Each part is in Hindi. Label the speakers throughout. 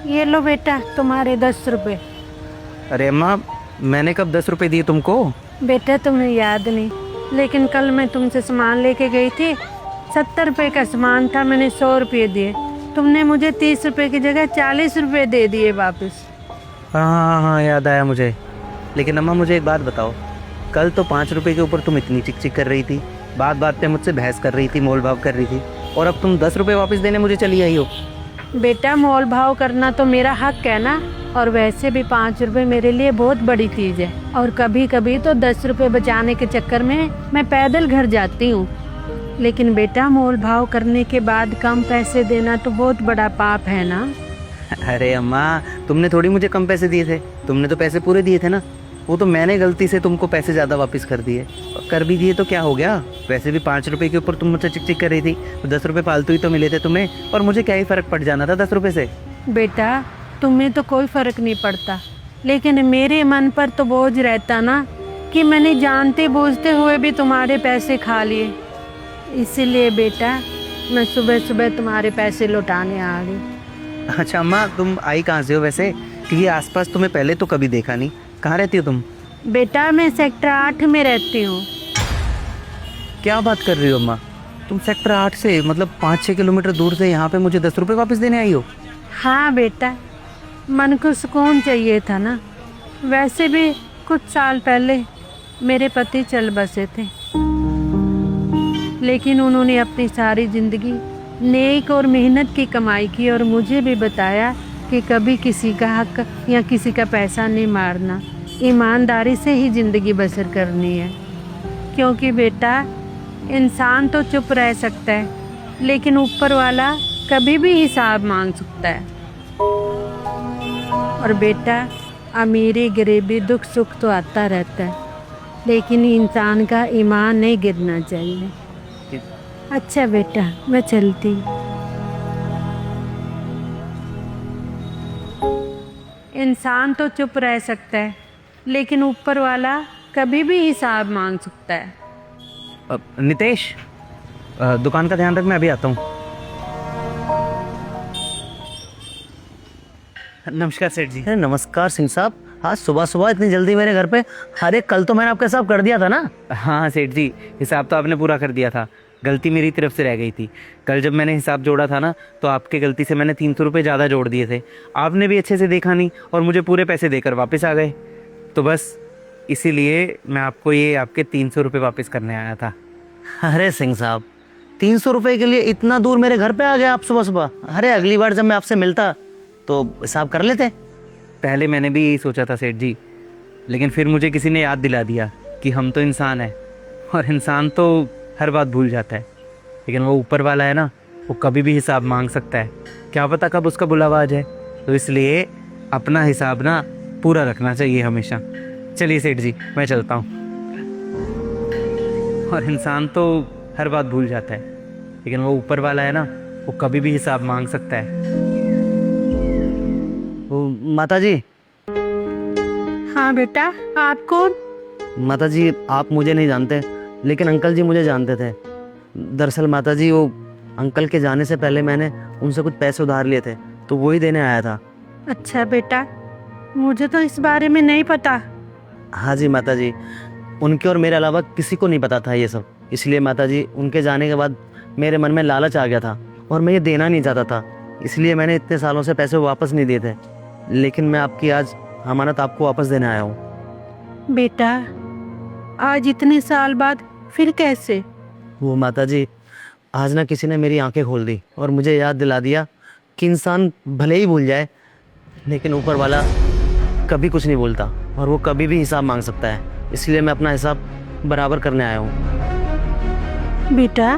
Speaker 1: ये लो बेटा तुम्हारे 10 रुपए।
Speaker 2: अरे अम्मा, मैंने कब 10 रुपए दिए तुमको?
Speaker 1: बेटा तुम्हें याद नहीं, लेकिन कल मैं तुमसे सामान लेके गई थी। 70 रुपए का सामान था, मैंने 100 रुपये दिए। तुमने मुझे 30 रुपए की जगह 40 रुपए दे दिए वापस।
Speaker 2: हाँ हाँ हाँ, याद आया मुझे। लेकिन अम्मा मुझे एक बात बताओ, कल तो 5 रुपए के ऊपर तुम इतनी चिक चिक कर रही थी, बात बात पे मुझसे बहस कर रही थी, मोल भाव कर रही थी, और अब तुम 10 रुपए वापस देने मुझे चली आई हो।
Speaker 1: बेटा मोल भाव करना तो मेरा हक है ना, और वैसे भी 5 रुपए मेरे लिए बहुत बड़ी चीज़ है। और कभी कभी तो 10 रुपए बचाने के चक्कर में मैं पैदल घर जाती हूँ। लेकिन बेटा मोल भाव करने के बाद कम पैसे देना तो बहुत बड़ा पाप है ना।
Speaker 2: अरे अम्मा, तुमने थोड़ी मुझे कम पैसे दिए थे, तुमने तो पैसे पूरे दिए थे ना। वो तो मैंने गलती से तुमको पैसे ज़्यादा वापस कर दिए। और कर भी दिए तो क्या हो गया, वैसे भी 5 रुपए के ऊपर तुम मुझसे चिक चिक कर रही थी, तो 10 रुपए फालतू ही तो मिले थे तुम्हें, और मुझे क्या ही फ़र्क पड़ जाना था 10 रुपए से।
Speaker 1: बेटा तुम्हें तो कोई फर्क नहीं पड़ता, लेकिन मेरे मन पर तो बोझ रहता ना कि मैंने जानते बूझते हुए भी तुम्हारे पैसे खा लिए। इसीलिए बेटा मैं सुबह सुबह तुम्हारे पैसे लौटाने आ गई।
Speaker 2: अच्छा अम्मा, तुम आई कहाँ से हो वैसे? क्योंकि आसपास तुम्हें पहले तो कभी देखा नहीं। कहाँ रहती हो तुम?
Speaker 1: बेटा मैं सेक्टर 8 में रहती हूँ।
Speaker 2: क्या बात कर रही हो अम्मा, तुम सेक्टर 8 से मतलब 5-6 किलोमीटर दूर से यहाँ पे मुझे 10 रुपए वापस देने आई हो?
Speaker 1: हाँ बेटा, मन को सुकून चाहिए था ना। वैसे भी कुछ साल पहले मेरे पति चल बसे थे, लेकिन उन्होंने अपनी सारी जिंदगी नेक और मेहनत की कमाई की, और मुझे भी बताया कि कभी किसी का हक या किसी का पैसा नहीं मारना, ईमानदारी से ही ज़िंदगी बसर करनी है। क्योंकि बेटा इंसान तो चुप रह सकता है, लेकिन ऊपर वाला कभी भी हिसाब मांग सकता है। और बेटा अमीरी गरीबी दुख सुख तो आता रहता है, लेकिन इंसान का ईमान नहीं गिरना चाहिए। अच्छा बेटा मैं चलती। इंसान तो चुप रह सकता है, लेकिन ऊपर वाला कभी भी हिसाब मांग सकता है।
Speaker 2: नितेश, दुकान का ध्यान रख, मैं अभी आता हूँ। नमस्कार सेठ जी।
Speaker 3: अरे नमस्कार सिंह साहब, आज सुबह सुबह इतनी जल्दी मेरे घर पे? अरे कल तो मैंने आपका हिसाब कर दिया था ना।
Speaker 2: हाँ सेठ जी, हिसाब तो आपने पूरा कर दिया था, गलती मेरी तरफ से रह गई थी। कल जब मैंने हिसाब जोड़ा था ना, तो आपके गलती से मैंने 300 रुपये ज़्यादा जोड़ दिए थे। आपने भी अच्छे से देखा नहीं और मुझे पूरे पैसे देकर वापस आ गए। तो बस इसीलिए मैं आपको ये आपके 300 रुपये वापस करने आया था।
Speaker 3: अरे सिंह साहब, 300 रुपये के लिए इतना दूर मेरे घर पे आ गए आप सुबह सुबह? अरे अगली बार जब मैं आपसे मिलता तो हिसाब कर लेते।
Speaker 2: पहले मैंने भी यही सोचा था सेठ जी, लेकिन फिर मुझे किसी ने याद दिला दिया कि हम तो इंसान हैं, और इंसान तो हर बात भूल जाता है, लेकिन वो ऊपर वाला है ना, वो कभी भी हिसाब मांग सकता है। क्या पता कब उसका बुलावा आ जाए। तो इसलिए अपना हिसाब ना पूरा रखना चाहिए हमेशा। चलिए सेठ जी, मैं चलता हूँ। और इंसान तो हर बात भूल जाता है, लेकिन वो ऊपर वाला है ना, वो कभी भी हिसाब मांग सकता है।
Speaker 3: माता जी।
Speaker 1: हाँ बेटा, आप कौन?
Speaker 3: माता जी आप मुझे नहीं जानते, लेकिन अंकल जी मुझे जानते थे। दरअसल माता जी, वो अंकल के जाने से पहले मैंने उनसे कुछ पैसे उधार लिए थे, तो वही देने आया था।
Speaker 1: अच्छा बेटा, मुझे तो इस बारे में नहीं पता।
Speaker 3: हाँ जी माता जी, उनके और मेरे अलावा किसी को नहीं पता था ये सब। इसलिए माता जी, उनके जाने के बाद मेरे मन में लालच आ गया था, और मैं ये देना नहीं चाहता था। इसलिए मैंने इतने सालों से पैसे वापस नहीं दिए थे, लेकिन मैं आपकी आज अमानत आपको वापस देने आया हूँ।
Speaker 1: बेटा आज इतने साल बाद फिर कैसे?
Speaker 3: वो माता जी, आज ना किसी ने मेरी आंखें खोल दी और मुझे याद दिला दिया कि इंसान भले ही भूल जाए, लेकिन ऊपर वाला कभी कुछ नहीं भूलता, और वो कभी भी हिसाब मांग सकता है। इसलिए मैं अपना हिसाब बराबर करने आया हूँ।
Speaker 1: बेटा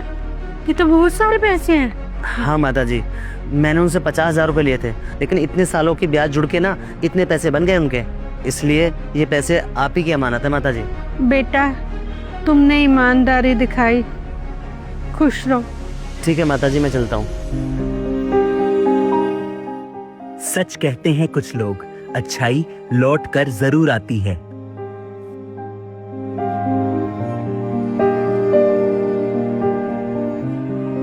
Speaker 1: ये तो बहुत सारे पैसे हैं।
Speaker 3: हाँ माता जी, मैंने उनसे 50,000 रुपये लिए थे, लेकिन इतने सालों की ब्याज जुड़ के ना इतने पैसे बन गए उनके। इसलिए ये पैसे आप ही की अमानत है माता जी।
Speaker 1: बेटा तुमने ईमानदारी दिखाई, खुश रहो।
Speaker 3: ठीक है माता जी, मैं चलता हूँ।
Speaker 4: सच कहते हैं कुछ लोग, अच्छाई लौट कर जरूर आती है।